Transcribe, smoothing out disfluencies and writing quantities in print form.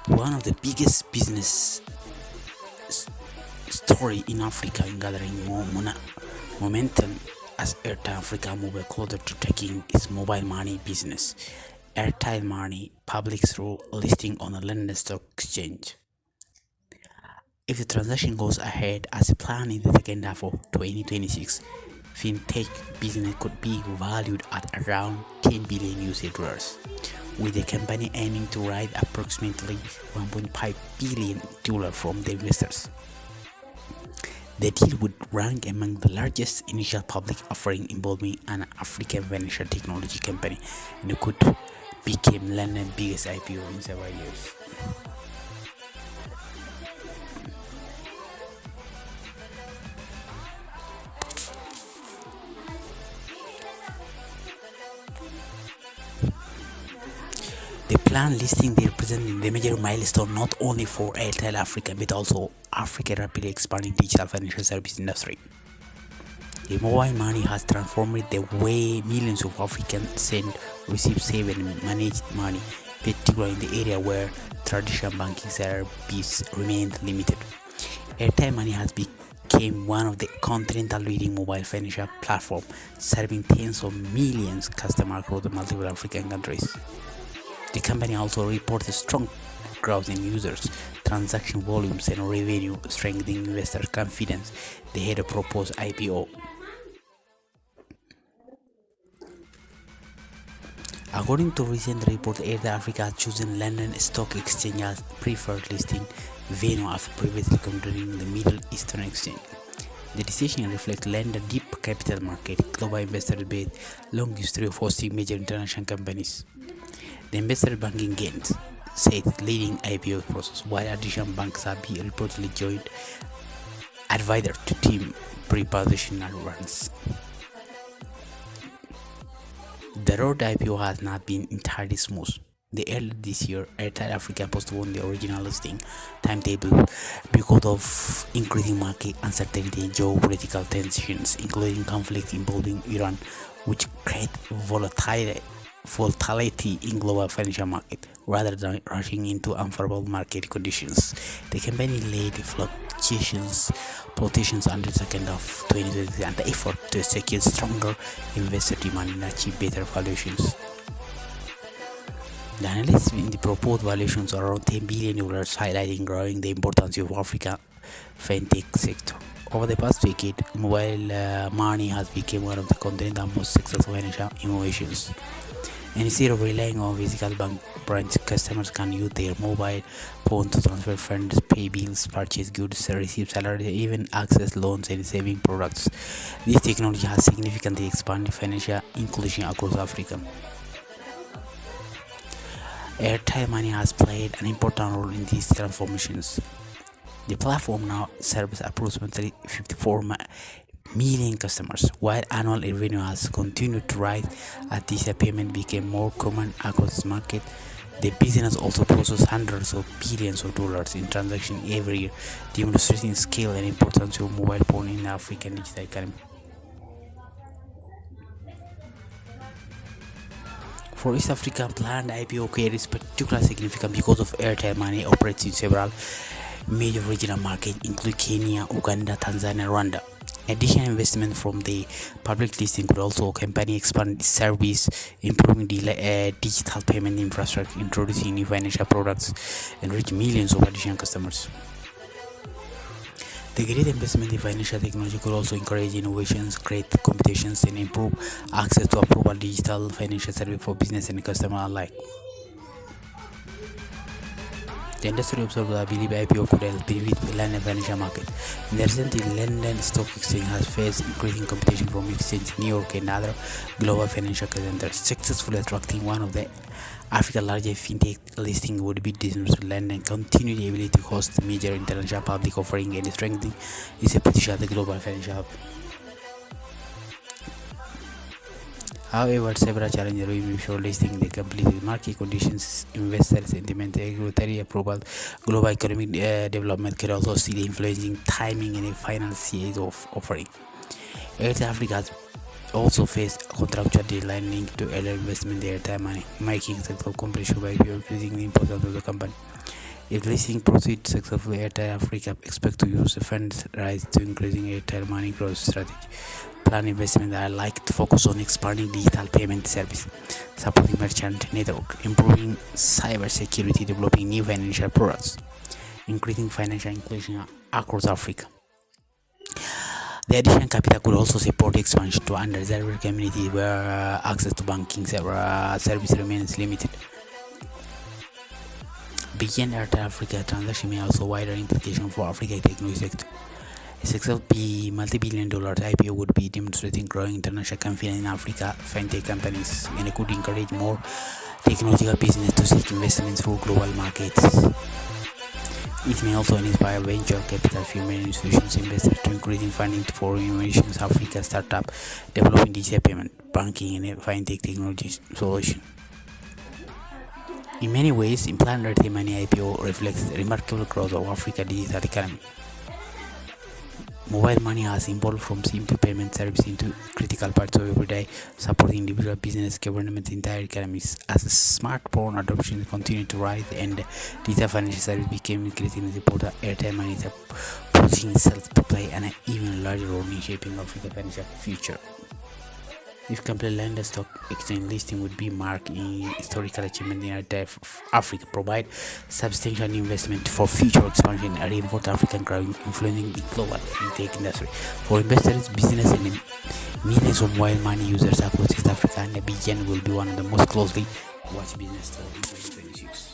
One of the biggest business story in Africa in gathering more momentum as Airtel Africa moves closer to taking its mobile money business. Airtel Money public through listing on the London Stock Exchange. If the transaction goes ahead as planned in the second half of 2026, Fintech business could be valued at around 10 billion US dollars, with the company aiming to raise approximately 1.5 billion dollars from the investors. The deal would rank among the largest initial public offering involving an African financial technology company and could become London's biggest IPO in several years. The planned listing they represent the major milestone not only for Airtel Africa but also Africa's rapidly expanding digital financial service industry. The mobile money has transformed the way millions of Africans send, receive, save, and manage money, particularly in the area where traditional banking services remain limited. Airtel Money has become one of the continental leading mobile financial platforms, serving tens of millions of customers across the multiple African countries. The company also reported strong growth in users, transaction volumes, and revenue, strengthening investor confidence. They had a proposed IPO. According to recent report, Airtel Africa has chosen London Stock Exchange as preferred listing venue after previously considering the Middle Eastern Exchange. The decision reflects London's deep capital market, global investor base, long history of hosting major international companies. The investor banking gains said leading IPO process, while additional banks have been reportedly joined advisor to team pre-positional runs. The road IPO has not been entirely smooth. Earlier this year, Airtel Africa postponed the original listing timetable because of increasing market uncertainty and geopolitical tensions, including conflict involving Iran, which create volatility in global financial market. Rather than rushing into unfavorable market conditions, the company laid fluctuations politicians under the second of 2020 and the effort to secure stronger investor demand and achieve better valuations. The analysts in the proposed valuations are around $10 billion, highlighting growing the importance of Africa fintech sector. Over the past decade, mobile money has become one of the continent's most successful financial innovations. And instead of relying on physical bank branch, customers can use their mobile phone to transfer funds, pay bills, purchase goods, receive salaries, even access loans and saving products. This technology has significantly expanded financial inclusion across Africa. Airtel Money has played an important role in these transformations. The platform now serves approximately 54 million customers, while annual revenue has continued to rise as this payment became more common across the market. The business also processes hundreds of billions of dollars in transactions every year, demonstrating scale and importance of mobile phone in the African digital economy. For East Africa, planned IPO is particularly significant because of Airtel Money operates in several major regional markets, including Kenya, Uganda, Tanzania, Rwanda. Additional investment from the public listing could also company expand its service, improving digital payment infrastructure, introducing new financial products, and reach millions of additional customers. The great investment in financial technology could also encourage innovations, create competitions, and improve access to affordable digital financial service for business and customer alike. The industry observers believe IPO could help benefit the London financial market. In the recently, London Stock Exchange has faced increasing competition from exchanges in New York and other global financial centers. Successfully attracting one of the Africa's largest fintech listing would be business London continue the ability to host major international public offering and strengthening its position as the global financial hub. However, several challenges remain before listing the completed market conditions, investor sentiment, regulatory approval, global economic development can also see the influencing timing and the final stage of offering. Airtel Africa has also faced contractual deadline linked to earlier investment in Airtel Money, making successful completion by increasing the importance of the company. If listing proceeds successfully, Airtel Africa expect to use the funds raised to increasing Airtel Money growth strategy. Plan investment that I like to focus on expanding digital payment service, supporting merchant network, improving cyber security, developing new financial products, increasing financial inclusion across Africa. The additional capital could also support expansion to underserved communities where access to banking service remains limited. Beyond Airtel Africa, transaction may also wider implication for Africa technology sector. A successful multi-billion-dollar IPO would be demonstrating growing international confidence in Africa fintech companies, and it could encourage more technological business to seek investment through global markets. It may also inspire venture capital firms and institutions investors to increase in funding for innovations Africa startup developing digital payment, banking, and fintech technology solutions. In many ways, Implant Airtel Money IPO reflects the remarkable growth of Africa's digital economy. Mobile money has evolved from simple payment service into critical parts of everyday, supporting individual business, government, entire economies. As smartphone adoption continued to rise and digital financial service became increasingly important, Airtel Money is positioning itself to play an even larger role in shaping Africa's financial future. If complete London Stock Exchange listing would be marked in historical achievement in Africa, provide substantial investment for future expansion and reinforce African growing influencing the global fintech industry. For investors, business and millions of mobile money users across East Africa and beyond will be one of the most closely watched business stories in 2026.